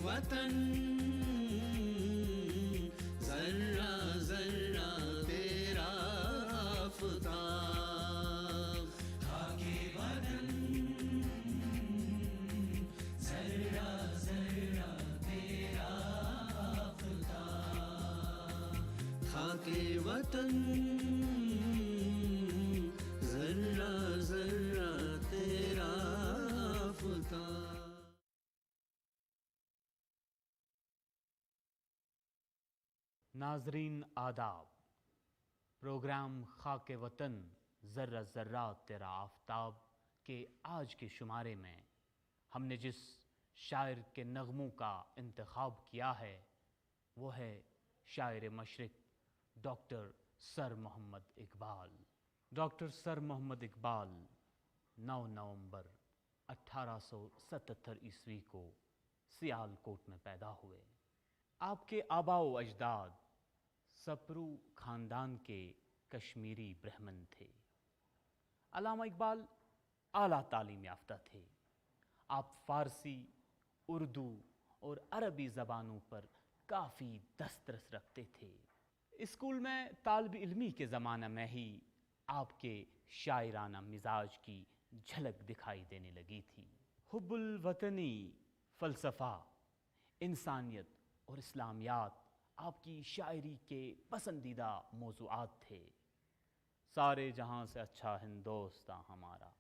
वतन जर्रा जर्रा तेरा आफताब, खाके वतन जर्रा जर्रा तेरा आफताब, खाके वतन जर्रा जर्रा तेरा आफताब। नाजरीन आदाब, प्रोग्राम खाके वतन ज़र्रा ज़र्रा तेरा आफ्ताब के आज के शुमारे में हमने जिस शायर के नग़मों का इंतखाब किया है वो है शायर मशरिक़ doctor sir Mohammad Iqbal. Doctor sir Mohammad Iqbal 9 नवंबर 1877 ईस्वी को सियालकोट में पैदा हुए। आपके आबाओ अजदाद सप्रू ख़ानदान के कश्मीरी ब्राह्मण थे। अल्लामा इकबाल आला तालीम याफ्ता थे। आप फ़ारसी, उर्दू और अरबी ज़बानों पर काफ़ी दस्तरस रखते थे। स्कूल में तालिब इल्मी के ज़माना में ही आपके शायराना मिजाज की झलक दिखाई देने लगी थी। हुब्बुल वतनी, फ़लसफ़ा, इंसानियत और इस्लामियात आपकी शायरी के पसंदीदा मौज़ूआत थे। सारे जहां से अच्छा हिंदोस्तां हमारा,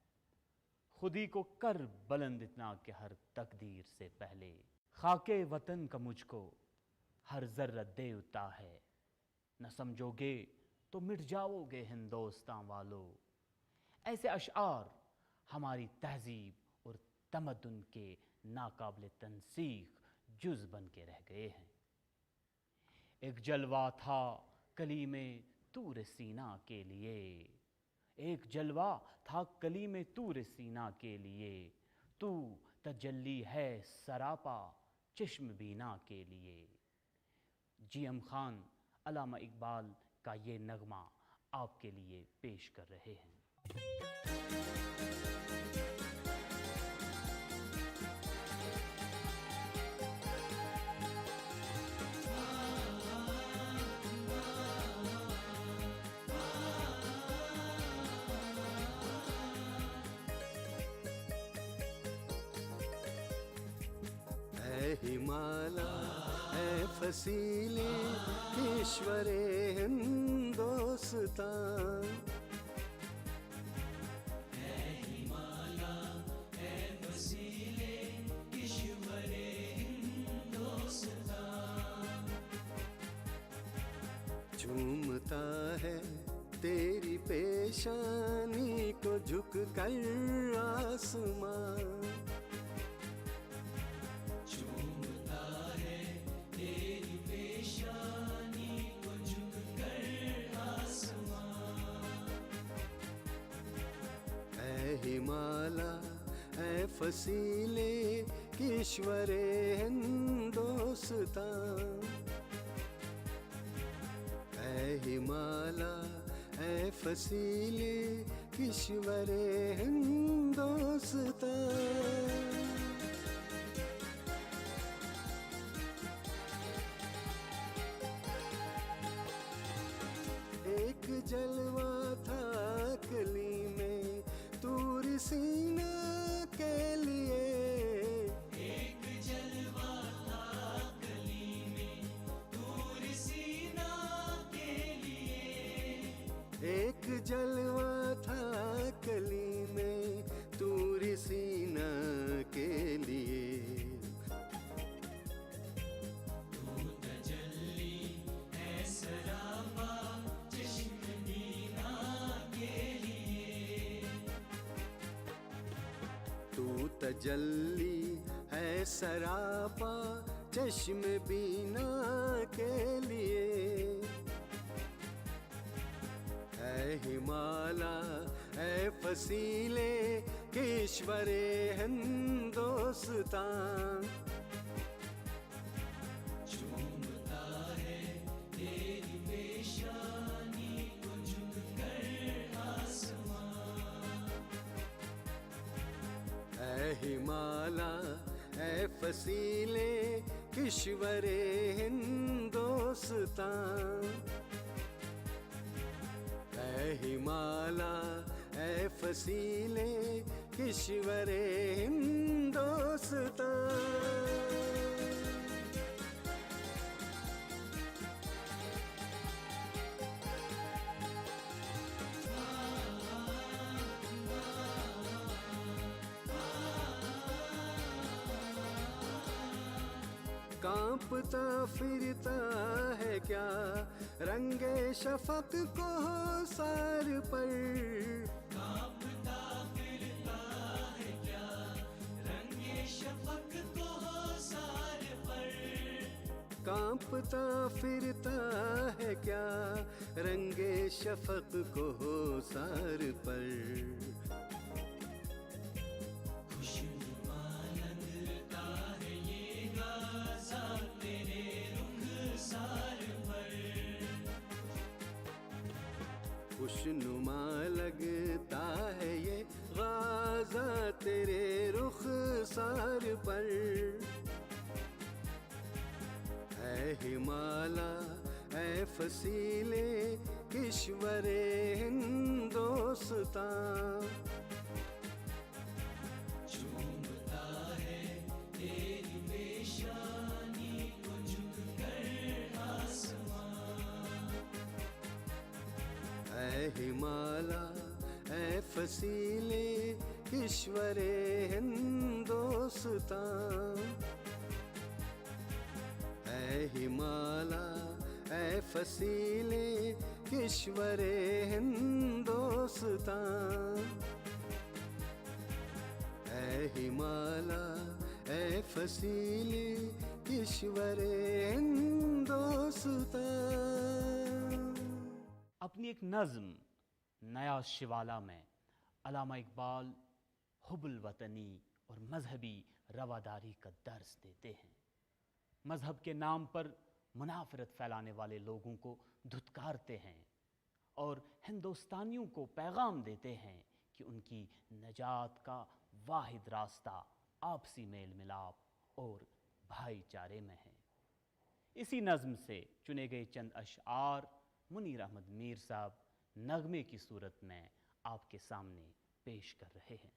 खुदी को कर बुलंद इतना कि हर तकदीर से पहले, खाके वतन का मुझको हर ज़र्रा देवता है, न समझोगे तो मिट जाओगे हिंदोस्तां वालों। ऐसे अशआर हमारी तहज़ीब और तमद्दुन के नाकाबिल तनसीख जुज़ बन के रह गए हैं। एक जलवा था कली में तूर सीना के लिए, एक जलवा था कली में तूर सीना के लिए, तू तजल्ली है सरापा चश्म बीना के लिए। जीएम खान अल्लामा इकबाल का ये नगमा आपके लिए पेश कर रहे हैं। हिमाला है फसीले ईश्वरे हिंदोस्तां, हिमाला है फसीले ईश्वरे हिंदोस्तां, झूमता है तेरी पेशानी को झुक कर आसमां, हिमाला है फसीले ईश्वरे हिंदोस्तां, है हिमाला है फसीले ईश्वरे हिंदोस्तां। एक जलवा था कली में तूर सीना के लिए, एक जलवा था कली में तूर सीना के लिए, एक जलवा था कली में तूर सीना के लिए। तू तजल्ली है सरापा चश्म बीना के लिए, तू तजल्ली है सरापा चश्म बीना के लिए। है हिमाला है फसीले ईश्वरे हिंदोस्तां, झूमता है तेरी पेशानी को झुक कर आसमां, है हिमाला ऐ फसीले किश्वरे हिंदोस्तान, ऐ हिमाला ऐ फसीले किश्वरे हिंदोस्तान। कांपता फिरता है क्या रंगे शफक को सार पर, कांपता फिरता है क्या रंगे शफक को सार पर, कांपता फिरता है क्या रंगे शफक को सार पर। खुशनुमा लगता है ये गाज़ा तेरे रुखसार पर, खुशनुमा लगता है ये गाज़ा तेरे रुखसार पर। ऐ हिमाला ऐ फसीले किश्वरे हिंदोस्तान, झूमता है तेरी पेशानी को झुककर आसमां, ऐ हिमाला ऐ फसीले किश्वरे हिंदोस्तान, ऐ हिमाला ऐ फसीले किश्वरे हिंदोस्तान, ऐ हिमाला ऐ फसीले किश्वरे हिंदोस्तान। अपनी एक नज़्म नया शिवाला में अल्लामा इकबाल हुब्बुल वतनी और मजहबी रवादारी का दर्स देते हैं। मजहब के नाम पर मुनाफरत फैलाने वाले लोगों को धुतकारते हैं और हिंदुस्तानियों को पैगाम देते हैं कि उनकी नजात का वाहिद रास्ता आपसी मेल मिलाप और भाईचारे में है। इसी नज़्म से चुने गए चंद अशआर मुनीर अहमद मीर साहब नगमे की सूरत में आपके सामने पेश कर रहे हैं।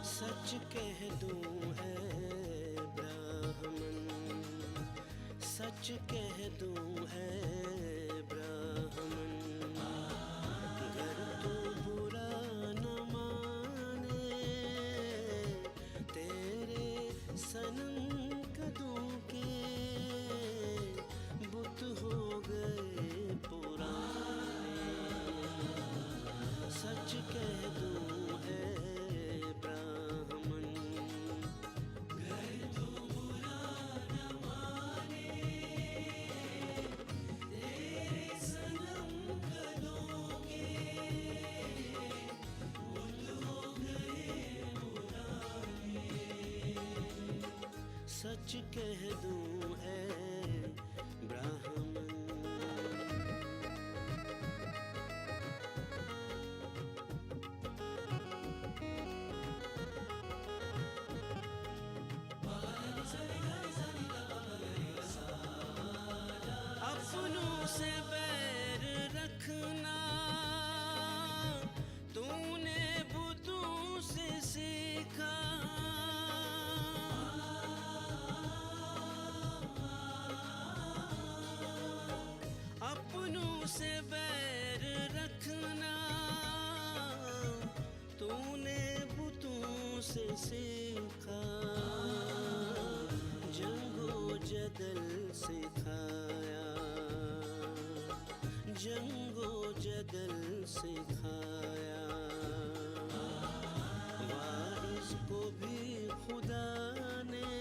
सच कह दूं है ब्राह्मण, सच कह दूं है ब्राह्मण, अगर तू बुरा न माने तेरे सनम कदों के बुत हो गए पुराने। सच कह दूं है सच कह दूं है ब्राह्मण। अपनों से बैर रखना तूने बुतों से सीखा, अपनों से बैर रखना तूने बुतों से सीखा, जंगो जदल सिखाया, जंगो जदल सिखाया, वारिस को भी खुदा ने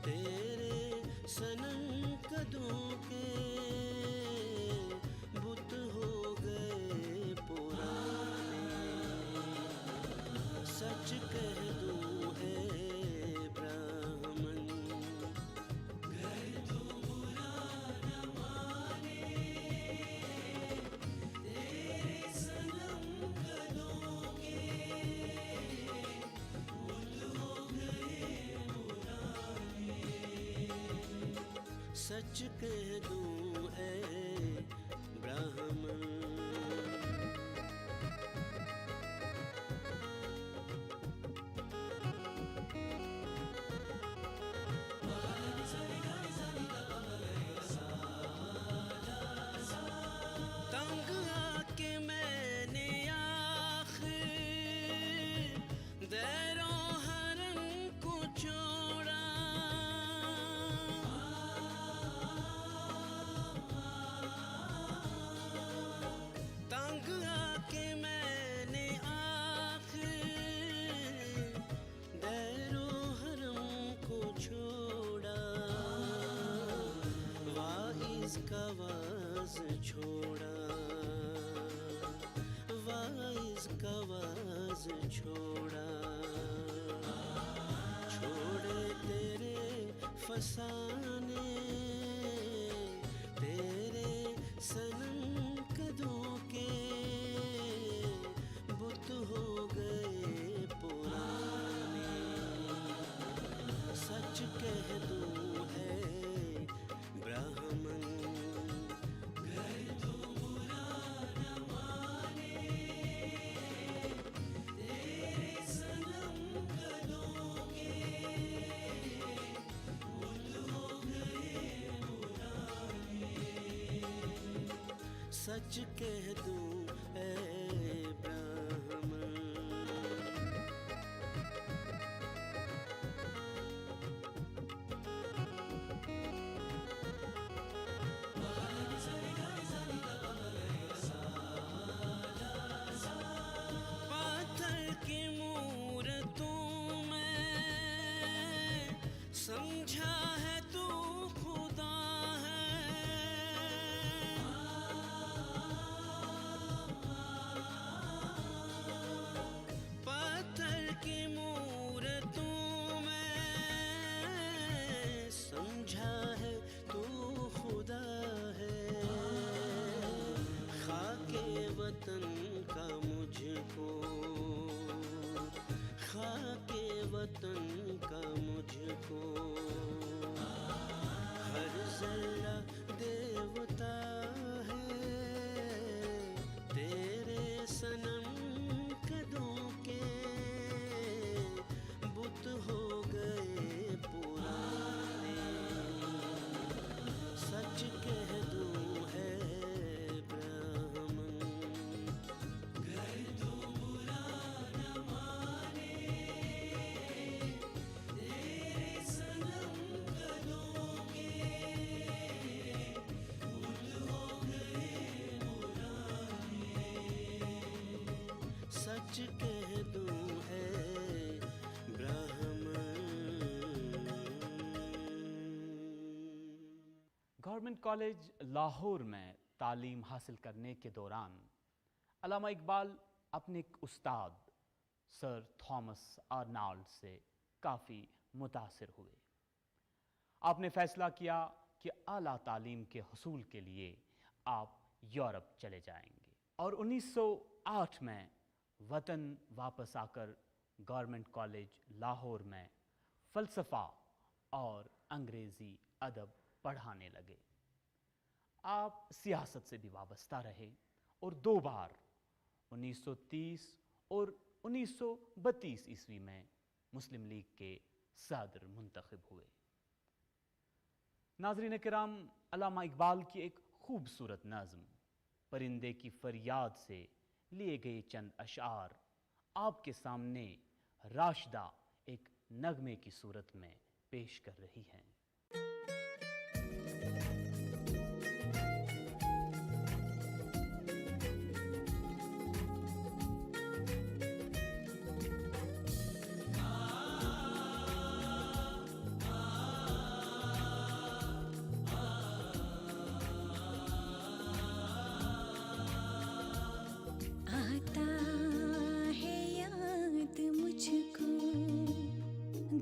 तेरे सनम कदों के बुत हो गए पुराने। सच कह दूं ऐ ब्राह्मण। तंग आके मैंने आखिर दैरों हरम को छोड़ा। तंग आके मैंने आखिर दैरों हरम को छोड़ा। वाइज का वाज छोड़ा, वाइज का वाज छोड़ा। छोड़े तेरे फसाने, तेरे सनम कदों के बुत हो गए पुराने। सच कह दूं है ब्राह्मण, सच कह दूं ऐ ब्राह्मण। पाथर की मूरतों में समझा है तू खुदा है। पत्थर की मूरतों में समझा है तू खुदा है। खाके वतन का मुझको, खाके वतन का मुझको हर जरा देवता है। तेरे सनम कदों के बुत हो गए पुराने। सच कह दूं है ब्राह्मण, घर तो बुरा न माने। तेरे सनम कदों के बुत हो गए पुराने। सच कह दूं है ब्राह्मण। गवर्नमेंट कॉलेज लाहौर में तालीम हासिल करने के दौरान अल्लामा इकबाल अपने एक उस्ताद सर थॉमस आर्नाल्ड से काफ़ी मुतासिर हुए। आपने फ़ैसला किया कि आला तालीम के हसूल के लिए आप यूरोप चले जाएंगे और 1908 में वतन वापस आकर गवर्नमेंट कॉलेज लाहौर में फ़लसफ़ा और अंग्रेज़ी अदब पढ़ाने लगे। आप सियासत से भी वाबस्ता रहे और 2 बार 1930 और 1932 ईस्वी में मुस्लिम लीग के सदर मुंतखब हुए। नाज़रीन किराम, अल्लामा इकबाल की एक खूबसूरत नज़्म परिंदे की फरियाद से लिए गए चंद अशआर आपके सामने राशिदा एक नगमे की सूरत में पेश कर रही हैं। आता है याद मुझको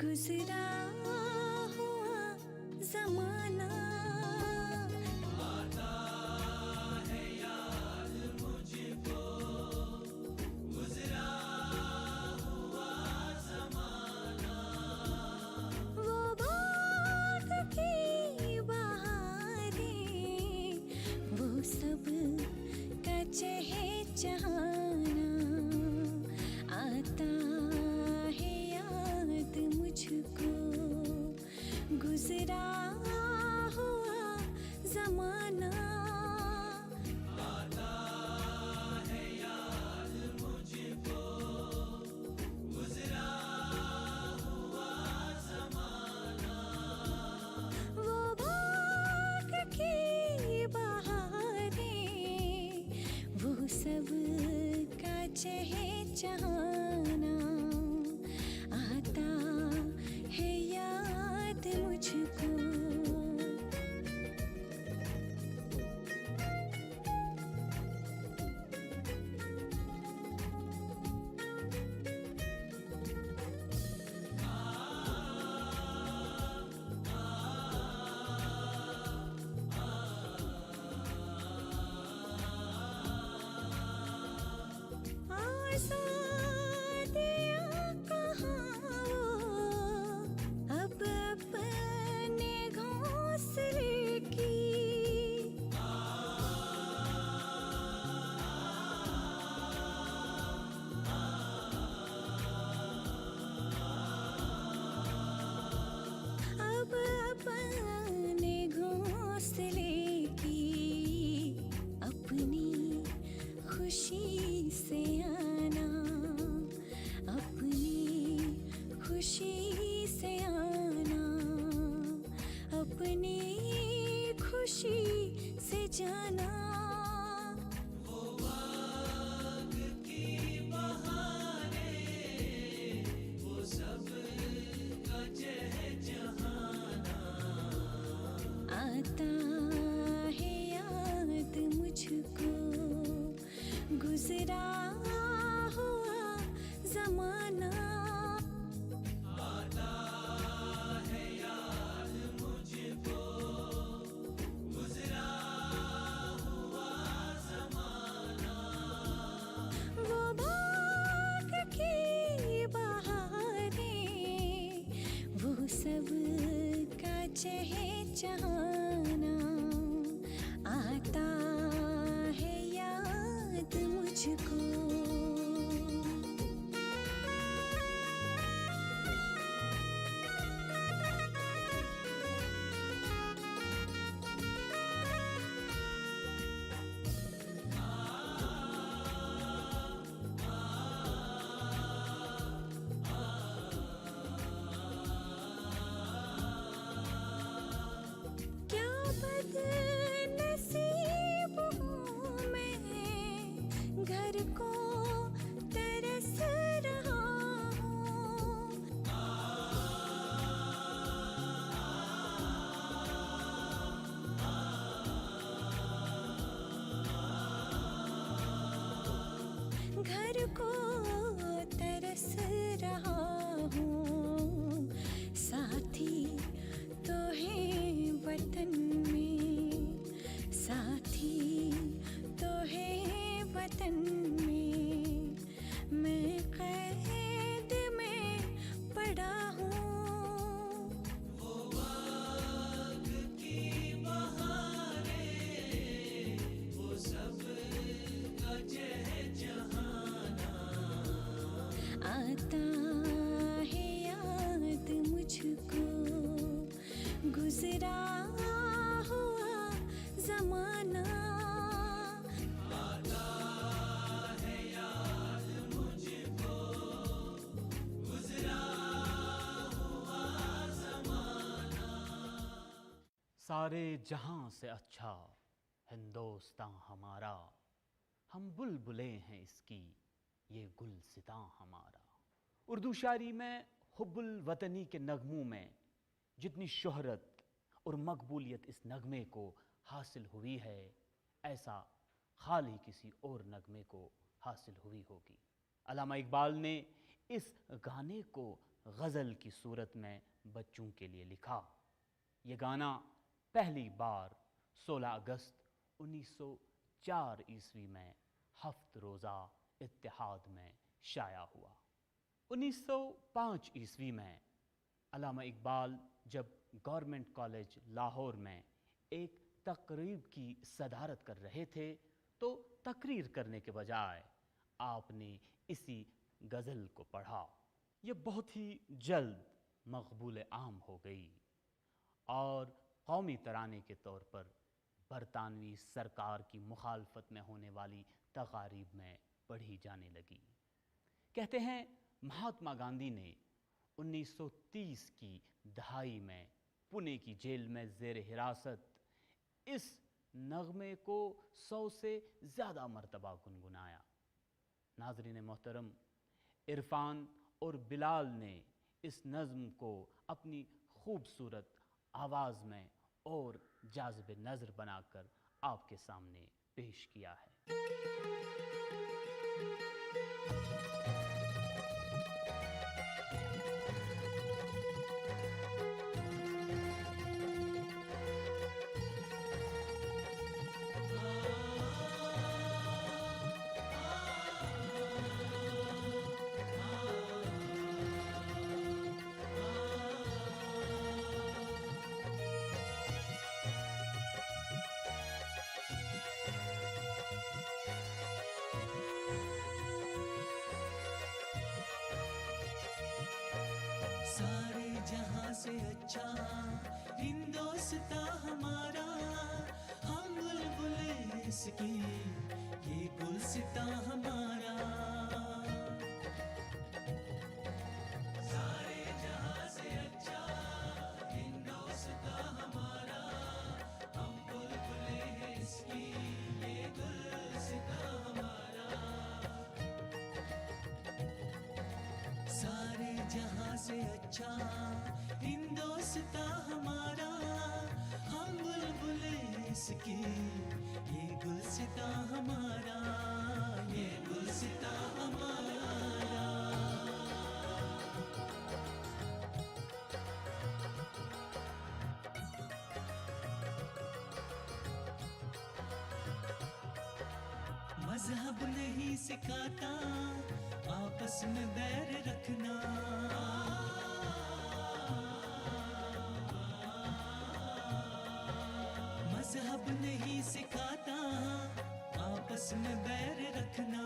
गुज़रा हुआ ज़माना। जहाना, आता है याद मुझको गुजरा हुआ जमाना। आता है याद मुझको गुजरा हुआ जमाना। वो बाग की बहारें, वो सब का चहचहाना, आता है याद मुझको। आज़ादियाँ कहाँ वो, अब अपने घोंसले की। अब अपने घोंसले की, अपनी खुशी से आना, अपनी खुशी से आना, अपनी खुशी से जाना। वो बाग की बहारें, वो सब का चहचहाना। आता है याद मुझको गुजरा हुआ जमाना। आता है याद मुझको गुजरा हुआ जमाना। वो बाग की बहारें, वो सब का चहचहाना, आता है याद मुझको। क्या बदनसीब हूँ मैं, घर को तरस रहा हूँ। घर को तरस रहा हूँ, साथी तो है वतन में, साथी तो है वतन में, मैं कैद में पड़ा हूँ। वो बाग की बहारें, वो सब का चहचहाना। आता है याद मुझको गुजरा हुआ जमाना। आता है याद मुझको गुजरा हुआ जमाना। सारे जहां से अच्छा हिंदोस्तां हमारा, हम बुलबुलें हैं इसकी ये गुलसितां हमारा। उर्दू शायरी में हुब्बुल वतनी के नगमों में जितनी शोहरत और मकबूलियत इस नगमे को हासिल हुई है, ऐसा खाली किसी और नगमे को हासिल हुई होगी। अल्लामा इकबाल ने इस गाने को गज़ल की सूरत में बच्चों के लिए लिखा। ये गाना पहली बार 16 अगस्त 1904 ईस्वी में हफ्त रोज़ा इत्तेहाद में शाया हुआ। 1905 ईस्वी में अल्लामा इकबाल जब गवर्नमेंट कॉलेज लाहौर में एक तकरीब की सदारत कर रहे थे तो तकरीर करने के बजाय आपने इसी गज़ल को पढ़ा। ये बहुत ही जल्द मकबूल आम हो गई और कौमी तराने के तौर पर बरतानवी सरकार की मुखालफत में होने वाली तकारीब में पढ़ी जाने लगी। कहते हैं महात्मा गांधी ने 1930 की दहाई में पुणे की जेल में ज़ेर हिरासत इस नगमे को 100 से ज़्यादा मरतबा गुनगुनाया। नाज़रीन मोहतरम, इरफान और बिलाल ने इस नज़्म को अपनी खूबसूरत आवाज़ में और जाज़िब नज़र बनाकर आपके सामने पेश किया है। सारे जहां से अच्छा हिंदोस्ता हमारा, हम बुलबुल इसकी ये गुलसिता हमारा। सारे जहां से अच्छा हिंदोस्ता हमारा, हम बुलबुल इसकी ये गुलसिता हमारा। सारे जहां से अच्छा हिंदोस्ता हमारा, हम बुलबुल इसकी ये गुलसिता हमारा, ये गुलसिता हमारा। मजहब नहीं सिखाता आपस में बैर रखना, मजहब नहीं सिखाता आपस में बैर रखना।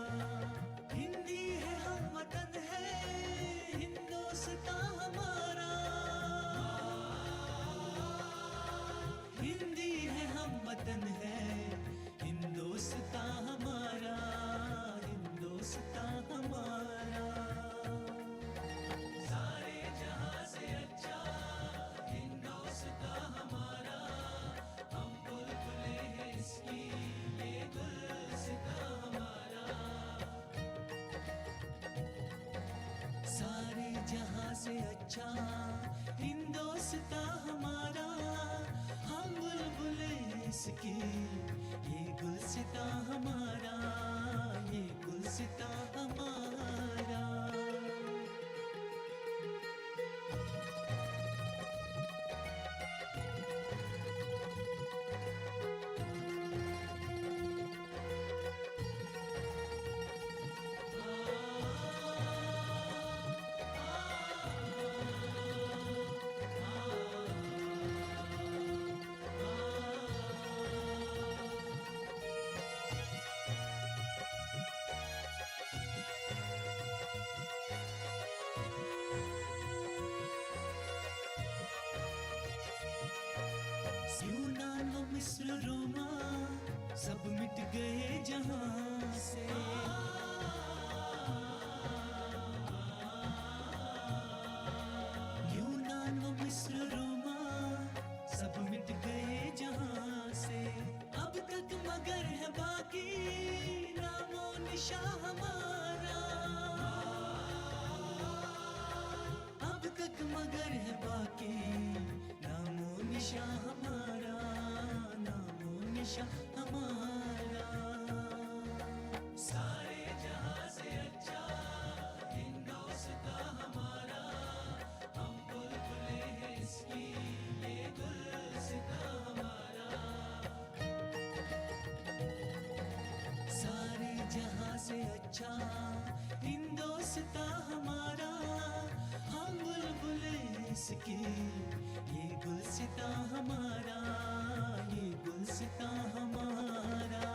हिंदी है हम वतन है हिंदोस्ता हमारा, हिंदी है हम वतन है हिंदोस्ता हमारा, हिंदोस्ता हमारा। सारे जहां से अच्छा हिंदोस्ता हमारा, हम बुलबुल हैं इसकी ये गुलसिता हमारा। सारे जहां से अच्छा हिंदोस्ता हमारा, हम बुलबुल इसकी ये गुलसिता हमारा, ये गुलसिता हमारा। यूनान व मिस्र रोमा सब मिट गए जहां से, यूनान व मिस्र रोमा सब मिट गए जहां से। अब तक मगर है बाकी नामो निशा हमारा, अब तक मगर है बाकी नामो निशा हमारा, नामो निशा हमारा। सारे जहां से अच्छा हिंदोस्ता हमारा, हम बुलबुल हैं इसकी ये गुलसिता हमारा। सारे जहां से अच्छा हिंदोस्ता हमारा, हम बुलबुल इसकी ये गुलसिता हमारा, ये गुलसिता हमारा।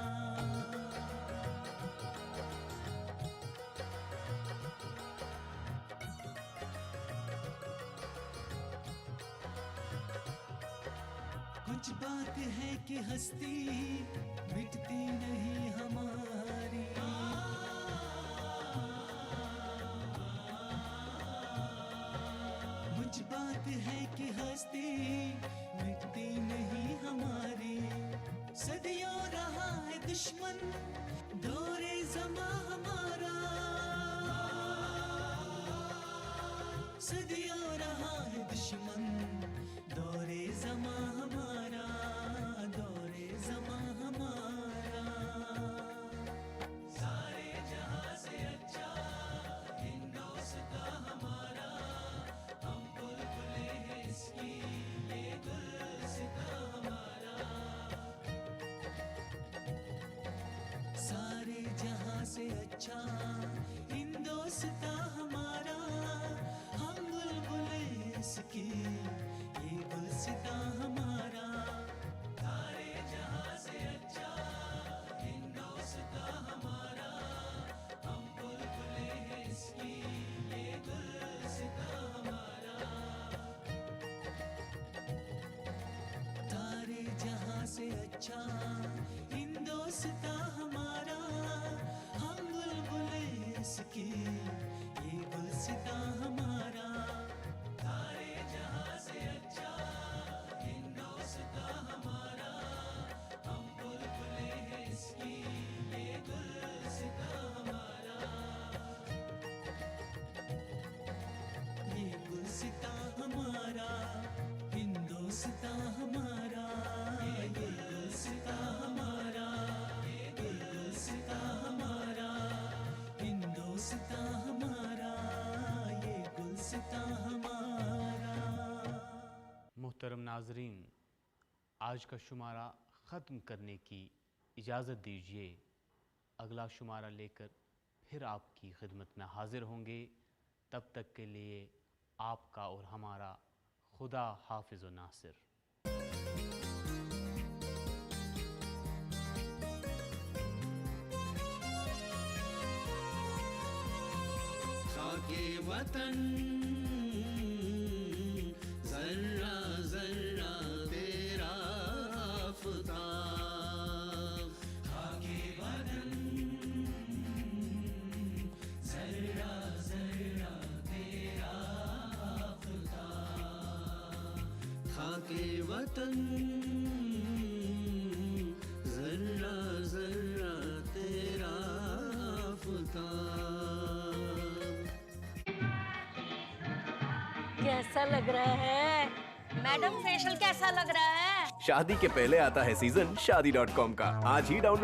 कुछ बात है कि हस्ती मिटती नहीं हमारी। कुछ बात है कि हस्ती मिटती नहीं हमारी। सदियों रहा है दुश्मन दौरे ज़मा हमारा। सदियों रहा है दुश्मन दौरे ज़मा हमारा। दौरे ज़मा हमारा। सारे जहां से अच्छा हिंदुस्तां हमारा। हम बुलबुले हैं इसकी ये गुलसितां हमारा। सारे जहां से अच्छा हिंदुस्तां हमारा। हम बुलबुले इसकी ये गुलसितां हमारा। सारे जहां से अच्छा हिंदुस्तां हमारा। हम बुलबुले हैं इसकी ये गुलसितां हमारा। सारे जहां से अच्छा हिंदुस्तां हमारा। हम बुलबुले इसकी ये गुलसितां हमारा। सारे जहां से अच्छा हिंदुस्तां हमारा। हम बुलबुले हैं इसकी ये गुलसितां हमारा। ये गुलसितां हमारा हिंदुस्तां हमारा। ये गुलसितां हमारा। ये गुलसितां हमारा हिंदुस्तां हमारा। ये गुलसितां हमारा। मोहतरम नाजरीन, आज का शुमारा ख़त्म करने की इजाज़त दीजिए। अगला शुमारा लेकर फिर आपकी खिदमत में हाजिर होंगे। तब तक के लिए आपका और हमारा खुदा हाफिज़ व नासिर। खाके वतन जर्रा जर्रा तेरा आफ़ताब। खाके वतन जर्रा जर्रा तेरा आफ़ताब। खाके वतन जर्रा जर्रा तेरा आफ़ताब। कैसा लग रहा है मैडम? फेशियल कैसा लग रहा है? शादी के पहले आता है सीजन शादी.com का। आज ही डाउनलोड